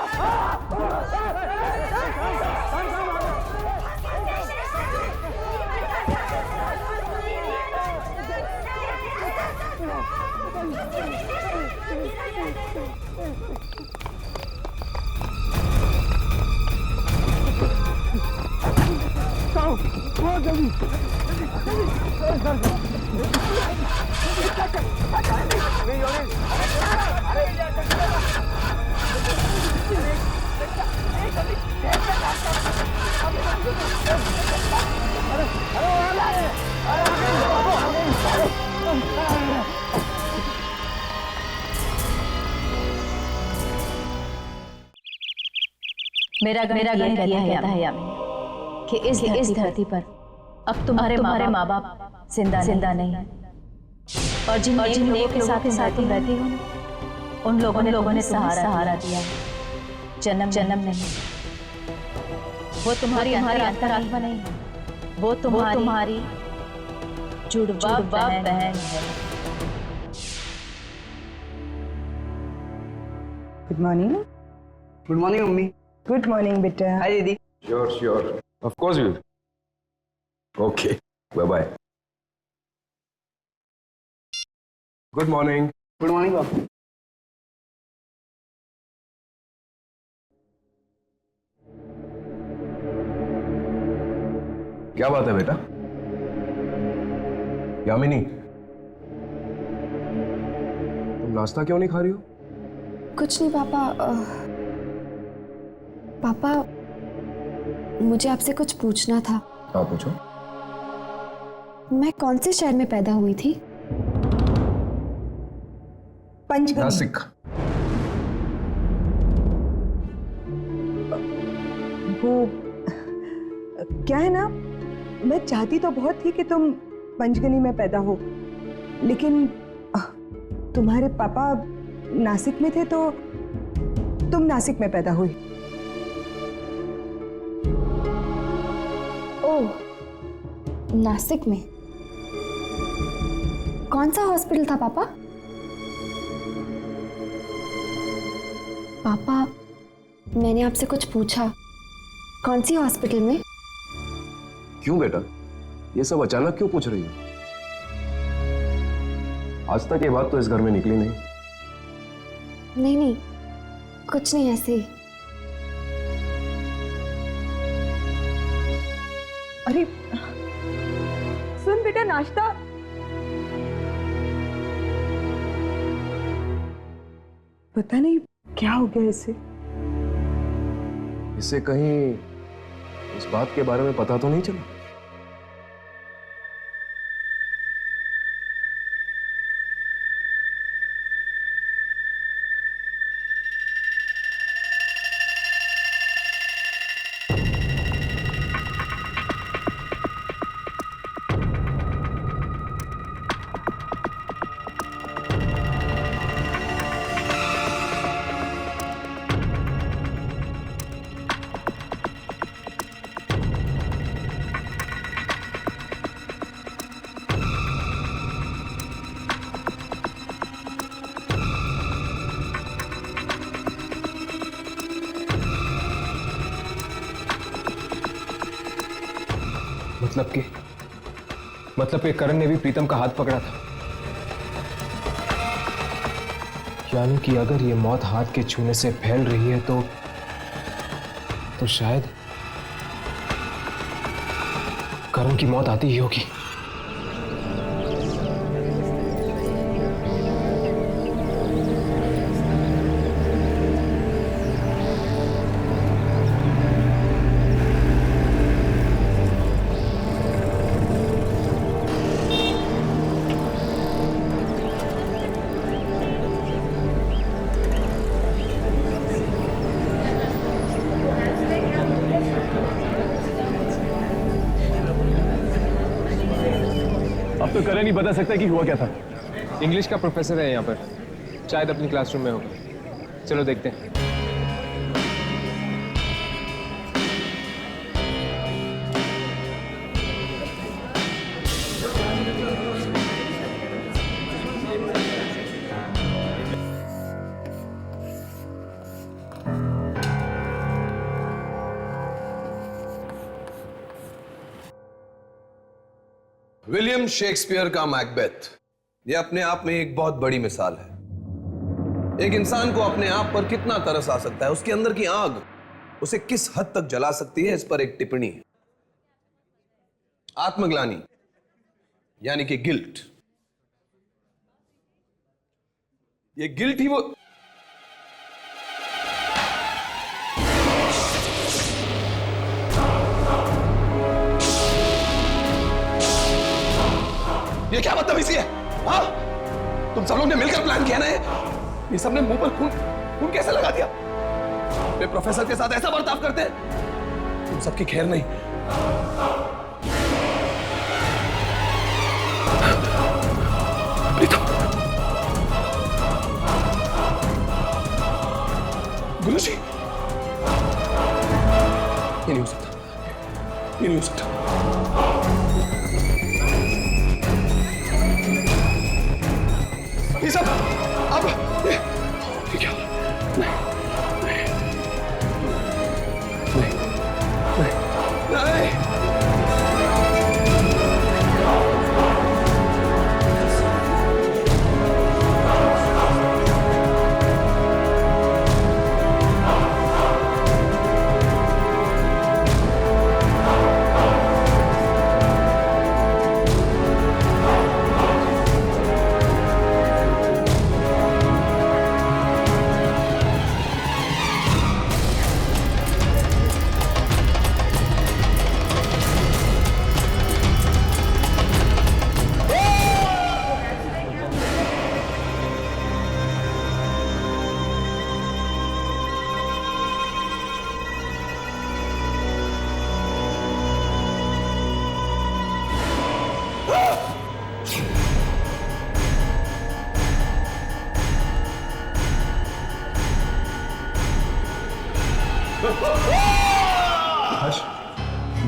मेरा गण कहता है यामिनी कि इस धरती पर अब तुम्हारे माँ बाप जिंदा नहीं है, और जिन लोगों के साथ तुम रहती हो उन लोगों ने सहारा दिया, जन्म नहीं। वो तुम्हारी अंतरात्मा नहीं है, वो तुम्हारी जुड़वा बहन है। Good morning. Good morning mummy. Good morning बेटा। हाय दीदी। Sure. Of course we will. Okay. Bye-bye. Good morning. Good morning बाबू। क्या बात है बेटा? यामिनी, तुम नाश्ता क्यों नहीं खा रही हो? कुछ नहीं पापा। पापा मुझे आपसे कुछ पूछना था। हाँ पूछो। मैं कौन से शहर में पैदा हुई थी? पंचगनी। नासिक। वो क्या है ना, मैं चाहती तो बहुत थी कि तुम पंचगनी में पैदा हो, लेकिन तुम्हारे पापा नासिक में थे तो तुम नासिक में पैदा हुई। ओह, नासिक में कौन सा हॉस्पिटल था पापा? पापा, मैंने आपसे कुछ पूछा, कौन सी हॉस्पिटल में? क्यों बेटा, ये सब अचानक क्यों पूछ रही हो? आज तक ये बात तो इस घर में निकली नहीं। नहीं, कुछ नहीं, ऐसे ही। अरे सुन बेटा, नाश्ता। पता नहीं क्या हो गया इसे। इसे कहीं इस बात के बारे में पता तो नहीं चला? मतलब कि करण ने भी प्रीतम का हाथ पकड़ा था। यानी कि अगर ये मौत हाथ के छूने से फैल रही है तो शायद करण की मौत आती ही होगी। तो करण नहीं बता सकता कि हुआ क्या था। इंग्लिश का प्रोफेसर है यहाँ पर, शायद अपनी क्लासरूम में होगा। चलो देखते हैं। विलियम शेक्सपियर का मैकबेथ, यह अपने आप में एक बहुत बड़ी मिसाल है। एक इंसान को अपने आप पर कितना तरस आ सकता है, उसके अंदर की आग उसे किस हद तक जला सकती है, इस पर एक टिप्पणी है। आत्मग्लानि यानी कि गिल्ट, ये गिल्ट ही वो ये क्या बदतमीजी है? हाँ, तुम सब लोग ने मिलकर प्लान किया ना ये सबने मुंह पर खून कैसे लगा दिया? वे प्रोफेसर के साथ ऐसा बर्ताव करते हैं? तुम सबकी खैर नहीं। प्रीतम, गुरुजी, ये नहीं हो सकता, ये नहीं हो सकता। ये सब अब ये क्या? नहीं नहीं नहीं नहीं नहीं।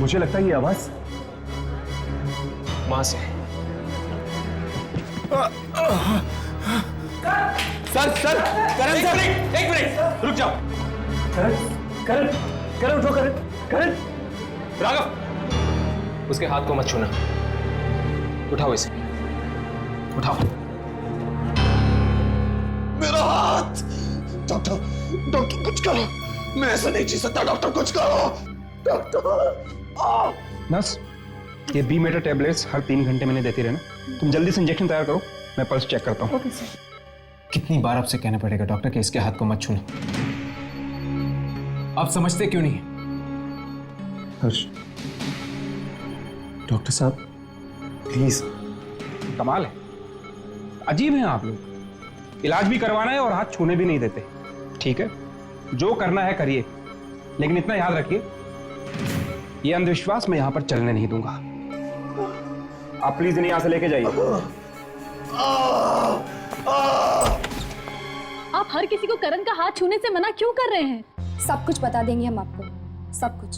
मुझे लगता है ये आवाज मां से। सर सर करण सर, एक मिनट रुक जाओ। करण करण करण उठो, करण करण। राघव, उसके हाथ को मत छूना। उठाओ इसे, उठाओ। मेरा हाथ! डॉक्टर, डॉक्टर कुछ करो, मैं ऐसा नहीं जी सकता। डॉक्टर कुछ करो, डॉक्टर। नर्स, ये बी मेटा टैबलेट्स हर 3 घंटे में देती रहना। तुम जल्दी से इंजेक्शन तैयार करो, मैं पल्स चेक करता हूँ। Okay sir. कितनी बार आपसे कहना पड़ेगा डॉक्टर कि इसके हाथ को मत छूना? आप समझते क्यों नहीं? हर्ष, डॉक्टर साहब प्लीज। कमाल है, अजीब हैं आप लोग। इलाज भी करवाना है और हाथ छूने भी नहीं देते। ठीक है, जो करना है करिए, लेकिन इतना याद रखिए, ये अंधविश्वास मैं यहां पर चलने नहीं दूंगा। आप प्लीज इन्हें यहां से लेके जाइए। आप हर किसी को करण का हाथ छूने से मना क्यों कर रहे हैं? सब कुछ बता देंगे हम आपको, सब कुछ।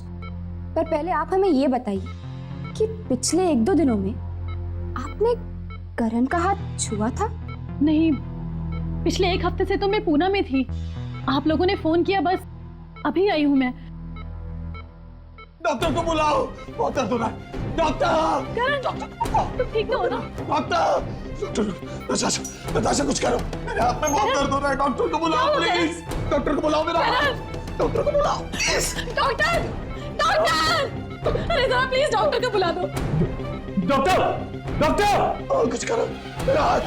पर पहले आप हमें ये बताइए कि पिछले 1-2 दिनों में आपने करण का हाथ छुआ था? नहीं, पिछले 1 हफ्ते से तो मैं पूना में थी। आप लोगों ने फोन किया, बस अभी आई हूं मैं। डॉक्टर को बुलाओ, बहुत दर्द हो रहा है। डॉक्टर! करण, तुम ठीक तो हो ना? डॉक्टर! नताशा, नताशा कुछ करो, मेरे हाथ में बहुत दर्द हो रहा है। डॉक्टर को बुलाओ प्लीज, डॉक्टर को बुलाओ मेरा हाथ। डॉक्टर को बुलाओ प्लीज। डॉक्टर! डॉक्टर! अरे जरा प्लीज डॉक्टर को बुला दो। डॉक्टर! डॉक्टर! और कुछ करो, मेरा हाथ।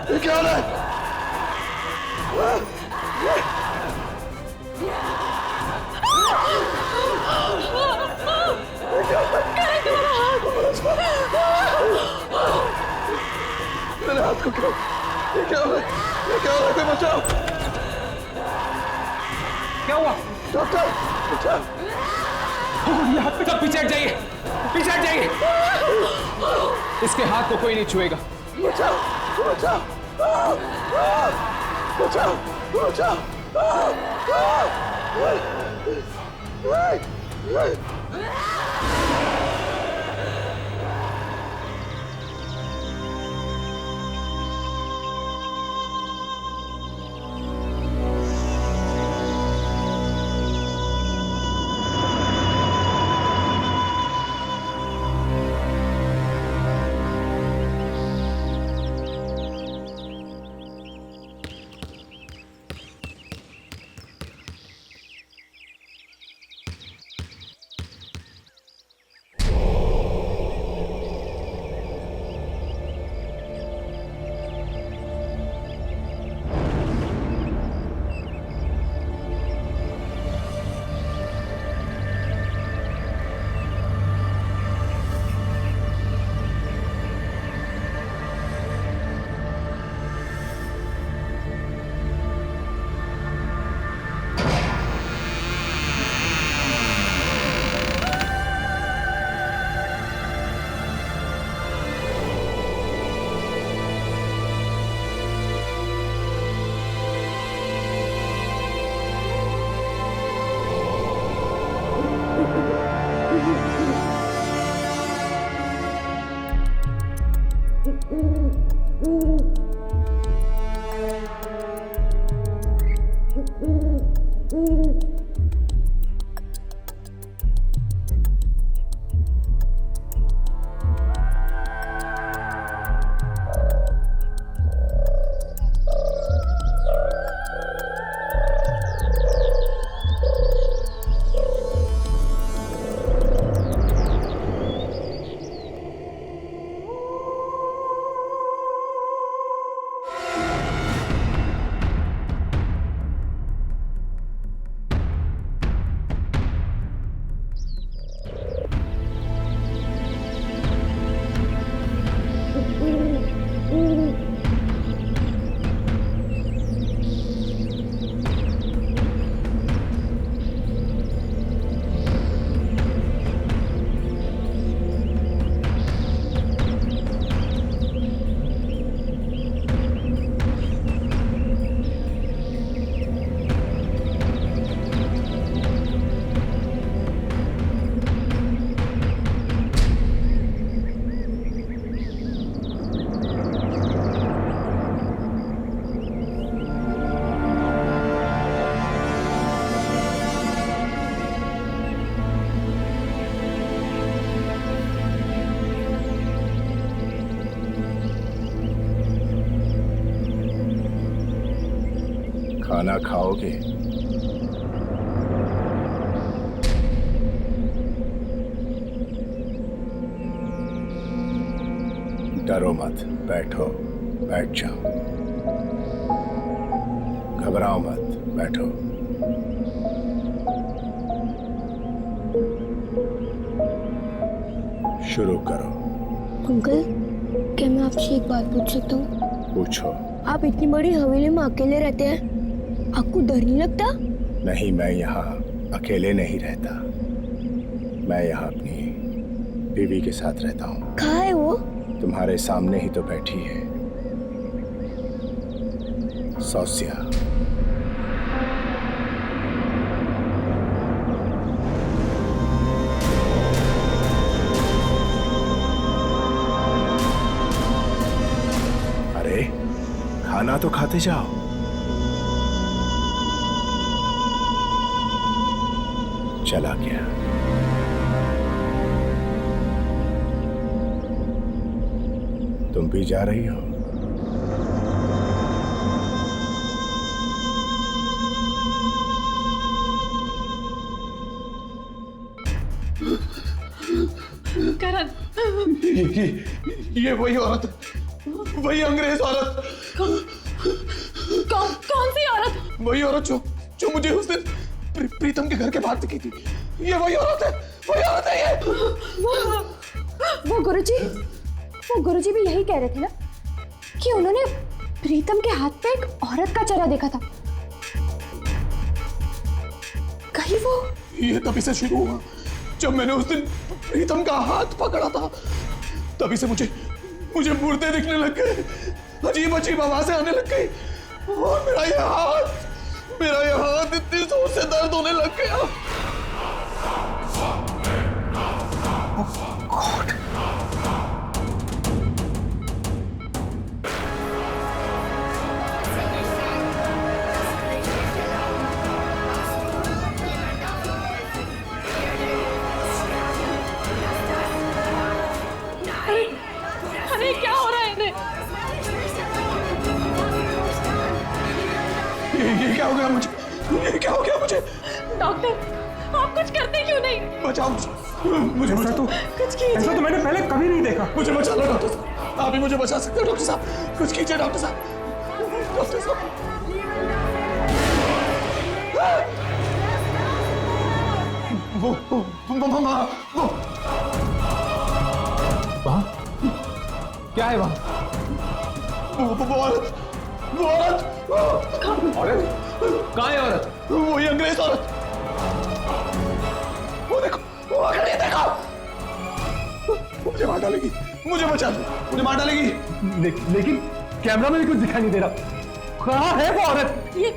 ये क्या हो रहा है? मेरे हाथ को क्यों? ये क्या हो रहा है? ये क्या हो रहा है? कोई बचाओ! क्या हुआ? डॉक्टर, बचाओ! ये हाथ पे, पीछे हट जाइए, पीछे हट जाइए। इसके हाथ को कोई नहीं छुएगा। बचाओ, बचाओ, बचाओ, बचाओ। खाना खाओगे? डरो मत, बैठो, बैठ जाओ। घबराओ मत, बैठो। शुरू करो। अंकल, क्या मैं आपसे एक बात पूछ सकता हूँ? पूछो। आप इतनी बड़ी हवेली में अकेले रहते हैं, आपको डर नहीं लगता? नहीं, मैं यहाँ अकेले नहीं रहता। मैं यहाँ अपनी बीवी के साथ रहता हूँ। कहाँ है वो? तुम्हारे सामने ही तो बैठी है, सौस्या। अरे खाना तो खाते जाओ। चला गया। तुम भी जा रही हो? करण, ये वही औरत, वही अंग्रेज औरत। कौन सी औरत? वही औरत जो मुझे उस दिन प्रीतम के घर के बाहर दिखी थी। ये वही औरत है, वही औरत है ये। वो गुरुजी भी यही कह रहे थे ना कि उन्होंने प्रीतम के हाथ पे एक औरत का चेहरा देखा था। कहीं वो ये तभी से शुरू हुआ जब मैंने उस दिन प्रीतम का हाथ पकड़ा था। तभी से मुझे मुर्दे दिखने लग गए, अजीब अजीब आवाजें आने लग गई और मेरा ये हाथ इतनी जोर से दर्द होने लग गया। अरे क्या हो रहा है इन्हें? ये क्या हो गया मुझे? ये क्या हो गया मुझे? डॉक्टर, आप कुछ करते क्यों नहीं? बचाओ मुझे बचा दो। कुछ कीजिए। ऐसा तो मैंने पहले कभी नहीं देखा। मुझे बचा लो डॉक्टर साहब, आप ही मुझे बचा सकते हो डॉक्टर साहब। कुछ कीजिए डॉक्टर साहब, डॉक्टर साहब। वहाँ क्या है? वहाँ वो औरत कहाँ है औरत? वही अंग्रेज औरत। वो देखो, वो खड़ी है, देखो। मुझे मार डालेगी, मुझे बचा लो, मुझे मार डालेगी। लेकिन कैमरा में भी कुछ दिखाई नहीं दे रहा। कहाँ है वो औरत? ये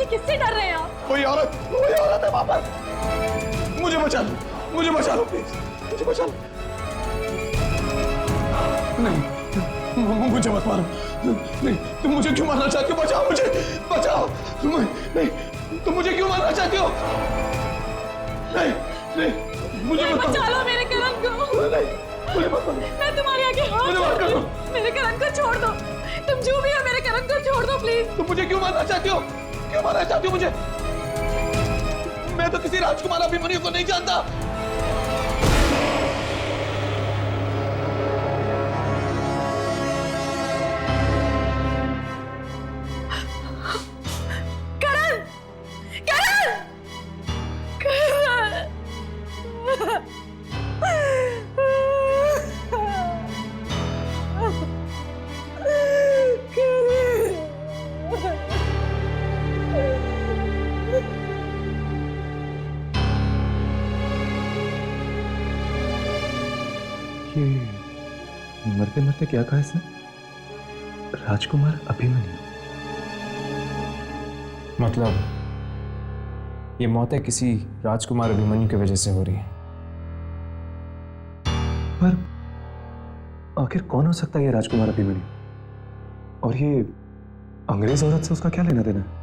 किससे डर रहे हैं आप? वही औरत है वहां पर। मुझे बचा लो प्लीज, मुझे बचा लो। नहीं, मुझे मत मारो। नहीं, तुम मुझे क्यों मारना चाहते हो? बचाओ मुझे, बचाओ। नहीं, तुम मुझे क्यों मारना चाहते हो? नहीं, मुझे मत बचा लो मेरे करण को। नहीं, मुझे मत मारो। मैं तुम्हारे आगे हाथ जोड़ती हूँ, मेरे करण को छोड़ दो। तुम जो भी हो मेरे करण को छोड़ दो प्लीज। तुम मुझे क्यों मारना चाहती हो? क्यों मारना चाहती हो मुझे? मैं तो किसी राजकुमार अभिमन्यु को नहीं जानता। मरते मरते क्या कहा इसने? राजकुमार अभिमन्यु। मतलब ये मौतें किसी राजकुमार अभिमन्यु की वजह से हो रही है। पर आखिर कौन हो सकता है ये राजकुमार अभिमन्यु? और ये अंग्रेज औरत से उसका क्या लेना देना है?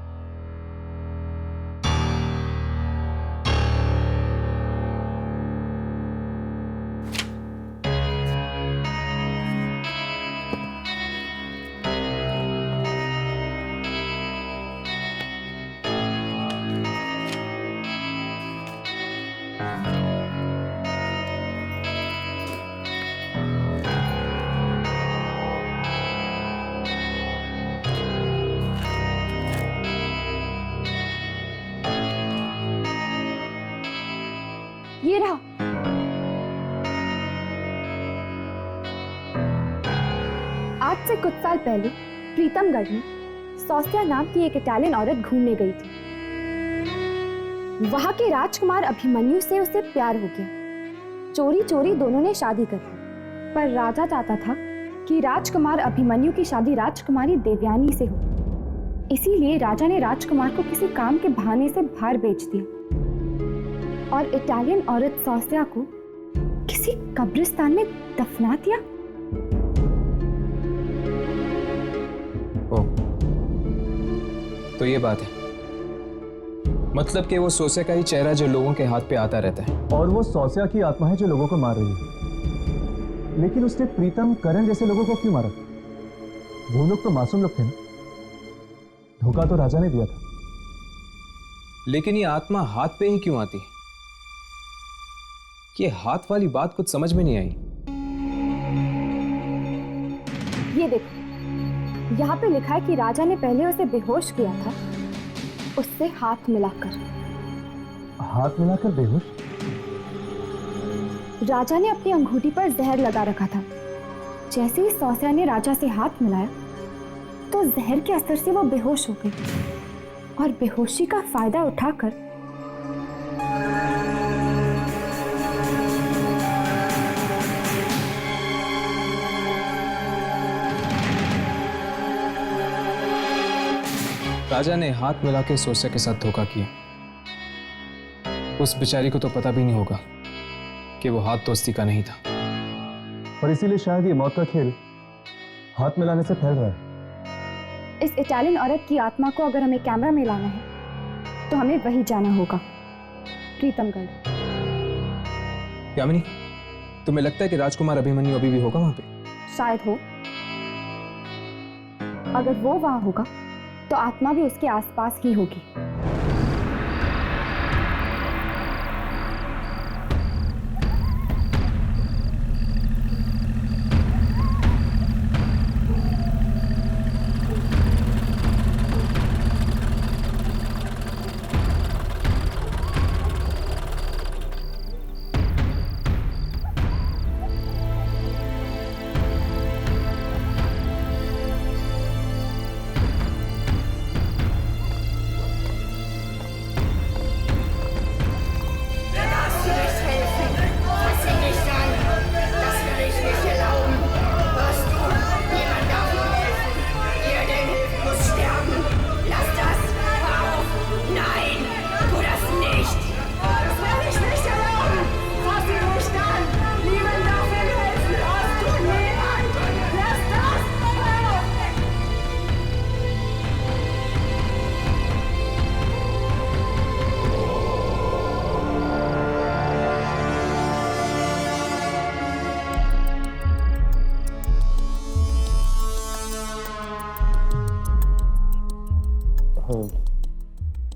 ये रहा। आज से कुछ साल पहले प्रीतमगढ़ में सौस्या नाम की एक इटालियन औरत घूमने गई थी। वहां के राजकुमार अभिमन्यु से उसे प्यार हो गया। चोरी चोरी दोनों ने शादी कर ली, पर राजा चाहता था कि राजकुमार अभिमन्यु की शादी राजकुमारी देवयानी से हो। इसीलिए राजा ने राजकुमार को किसी काम के बहाने से बाहर भेज दिया और इटालियन औरत सौस्या को किसी कब्रिस्तान में दफना दिया। ओ, तो ये बात है। मतलब कि वो सौस्या का ही चेहरा जो लोगों के हाथ पे आता रहता है। और वो सौस्या की आत्मा है जो लोगों को मार रही है। लेकिन उसने प्रीतम, करण जैसे लोगों को क्यों मारा? वो लोग तो मासूम लोग थे ना। धोखा तो राजा ने दिया था। लेकिन ये आत्मा हाथ पे ही क्यों आती है? ये हाथ वाली बात कुछ समझ में नहीं आई। ये देखो, यहाँ पे लिखा है कि राजा ने पहले उसे बेहोश किया था, उससे हाथ मिलाकर। हाथ मिलाकर बेहोश? राजा ने अपनी अंगूठी पर जहर लगा रखा था। जैसे ही सौस्या ने राजा से हाथ मिलाया तो जहर के असर से वो बेहोश हो गई और बेहोशी का फायदा उठाकर राजा ने हाथ मिला के सौस्या के साथ धोखा किया। उस बेचारी को तो पता भी नहीं होगा कि वो हाथ दोस्ती का नहीं था। और इसीलिए शायद ये मौत का खेल हाथ मिलाने से फैल रहा है। इस इटालियन औरत की आत्मा को अगर हमें कैमरा में लाना है तो हमें वही जाना होगा, प्रीतमगढ़। यामिनी, तुम्हें लगता है कि राजकुमार अभिमन्यु अभी भी होगा वहां पे? शायद हो। अगर वो वहां होगा तो आत्मा भी उसके आसपास ही होगी।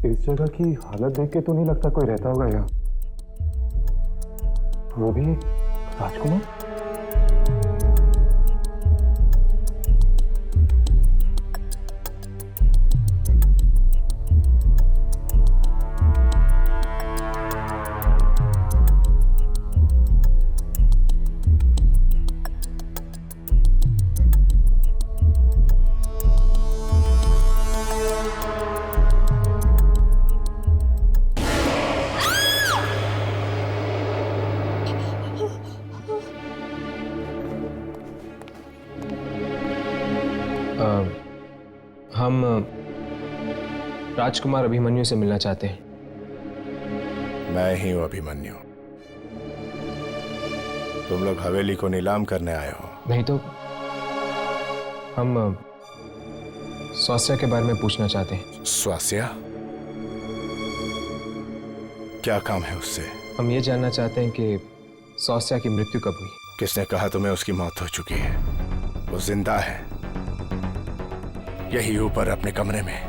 इस जगह की हालत देख के तो नहीं लगता कोई रहता होगा यहाँ। वो भी राजकुमार। हम राजकुमार अभिमन्यु से मिलना चाहते हैं। मैं ही हूं अभिमन्यु। तुम लोग हवेली को नीलाम करने आए हो? नहीं तो हम सौस्या के बारे में पूछना चाहते हैं। सौस्या? क्या काम है उससे? हम ये जानना चाहते हैं कि सौस्या की मृत्यु कब हुई। किसने कहा तुम्हें उसकी मौत हो चुकी है? वो जिंदा है, यही ऊपर अपने कमरे में।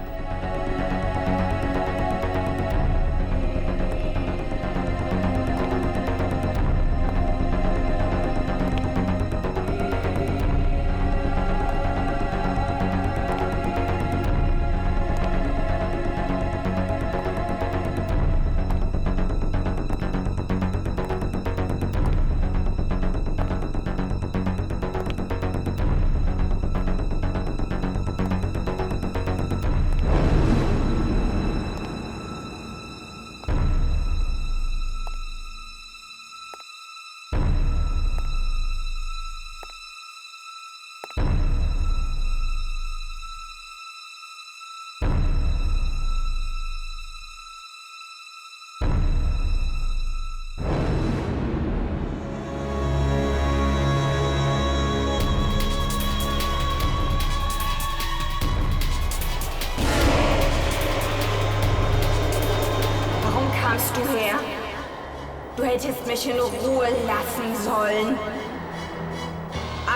Du hättest mich in Ruhe lassen sollen.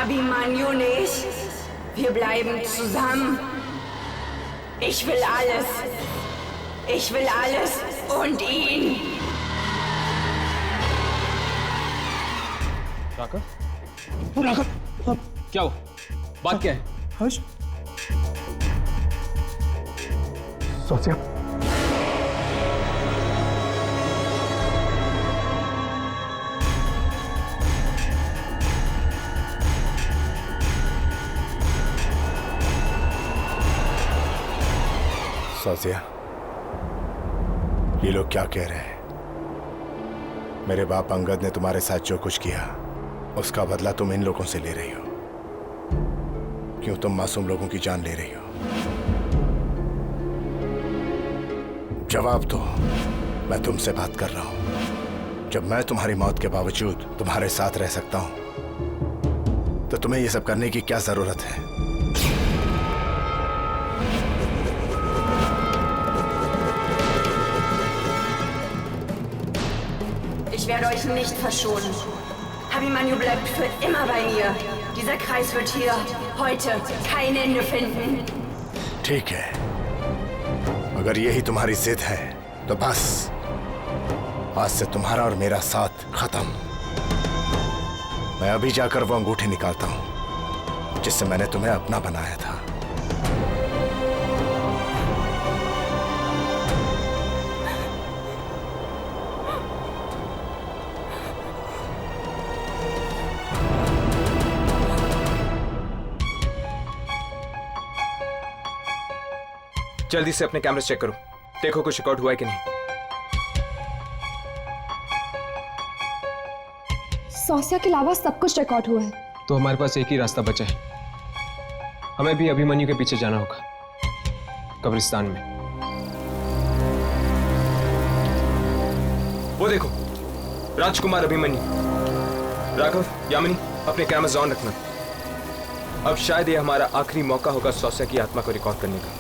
Abhimanyu nicht. Wir bleiben zusammen. Ich will alles. Ich will alles und ihn. Raghav, क्या हुआ? बात क्या है? हर्ष, सोचा सौसिया, ये लोग क्या कह रहे हैं? मेरे बाप अंगद ने तुम्हारे साथ जो कुछ किया उसका बदला तुम इन लोगों से ले रही हो। क्यों तुम मासूम लोगों की जान ले रही हो? जवाब दो। मैं तुमसे बात कर रहा हूं। जब मैं तुम्हारी मौत के बावजूद तुम्हारे साथ रह सकता हूं तो तुम्हें यह सब करने की क्या जरूरत है? Ich werde euch nicht verschonen. Abhimanyu bleibt für immer bei mir. Dieser Kreis wird hier heute kein Ende finden. ठीक है, अगर यही तुम्हारी जिद है तो बस आज से तुम्हारा और मेरा साथ खत्म। मैं अभी जाकर वो अंगूठी निकालता हूं जिससे मैंने तुम्हें अपना बनाया था। जल्दी से अपने कैमरे चेक करो, देखो कुछ रिकॉर्ड हुआ है कि नहीं। सौसिया के अलावा सब कुछ रिकॉर्ड हुआ है। तो हमारे पास एक ही रास्ता बचा है, हमें भी अभिमन्यु के पीछे जाना होगा, कब्रिस्तान में। वो देखो, राजकुमार अभिमन्यु। राघव, यामिनी, अपने कैमरास ऑन रखना। अब शायद ये हमारा आखिरी मौका होगा सौसिया की आत्मा को रिकॉर्ड करने का।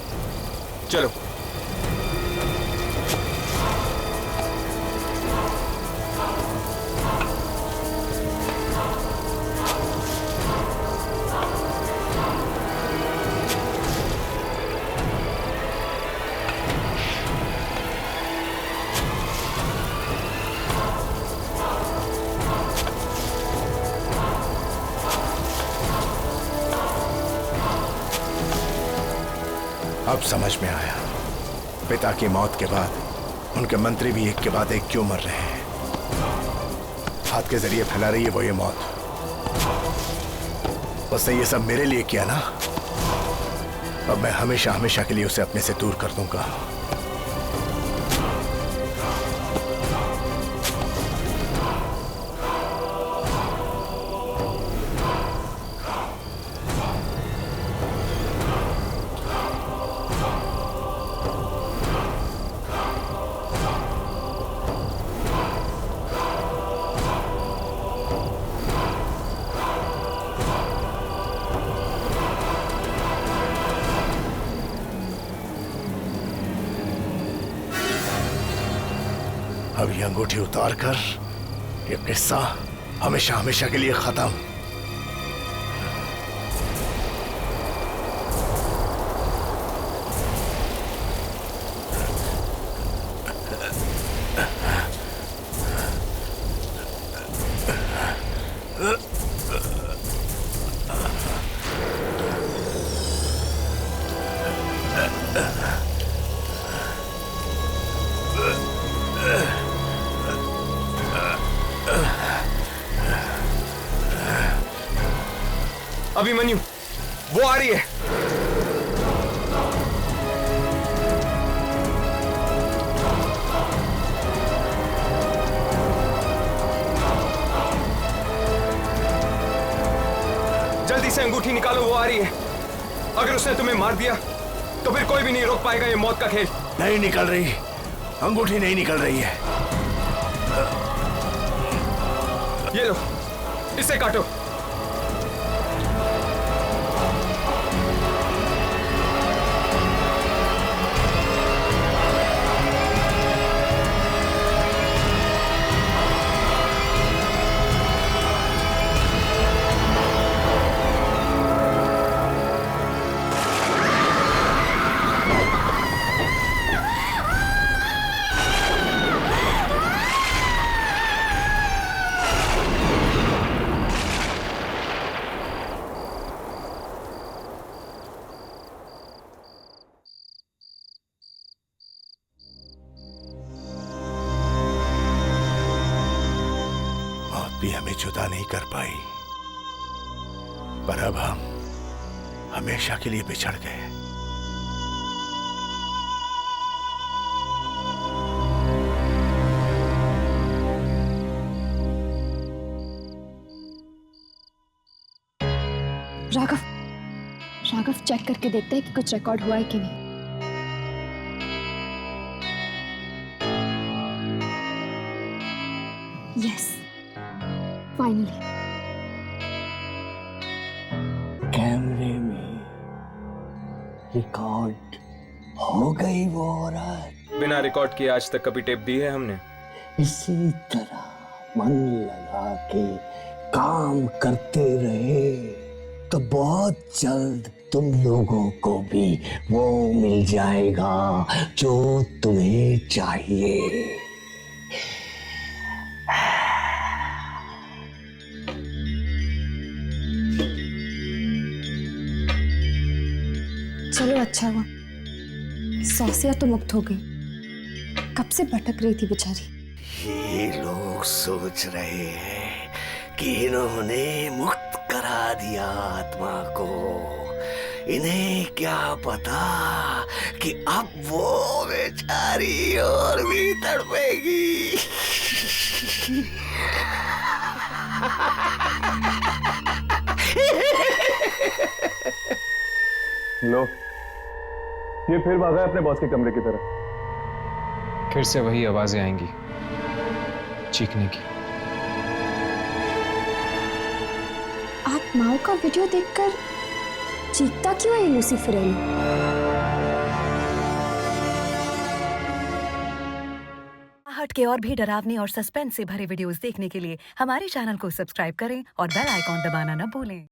चलो। अब समझ में आया, पिता की मौत के बाद उनके मंत्री भी एक के बाद एक क्यों मर रहे हैं। हाथ के जरिए फैला रही है वो ये मौत। उसने ये सब मेरे लिए किया ना, अब मैं हमेशा हमेशा के लिए उसे अपने से दूर कर दूंगा। अब ये अंगूठी उतार कर ये किस्सा हमेशा हमेशा के लिए खत्म। अभिमन्यु, वो आ रही है। जल्दी से अंगूठी निकालो, वो आ रही है। अगर उसने तुम्हें मार दिया तो फिर कोई भी नहीं रोक पाएगा ये मौत का खेल। नहीं निकल रही, अंगूठी नहीं निकल रही है। ये लो, इसे काटो। भी हमें जुदा नहीं कर पाई, पर अब हम हमेशा के लिए बिछड़ गए। राघव चेक करके देखते हैं कि कुछ रिकॉर्ड हुआ है कि नहीं। Yes, finally. कैमरे में रिकॉर्ड हो गई वो औरत। बिना रिकॉर्ड किए आज तक कभी टेप दी है हमने? इसी तरह मन लगा के काम करते रहे तो बहुत जल्द तुम लोगों को भी वो मिल जाएगा जो तुम्हें चाहिए। चलो अच्छा हुआ, सौसिया तो मुक्त हो गई, कब से भटक रही थी बेचारी। ये लोग सोच रहे हैं कि इन्होंने मुक्त करा दिया आत्मा को, इन्हें क्या पता कि अब वो बेचारी और भी तड़पेगी। लो, ये फिर भागा है अपने बॉस के कमरे की तरफ। फिर से वही आवाजें आएंगी चीखने की। आत्माओं का वीडियो देखकर चीखता क्यों है लूसीफर? हट के और भी डरावने और सस्पेंस से भरे वीडियोस देखने के लिए हमारे चैनल को सब्सक्राइब करें और बेल आइकॉन दबाना न भूलें।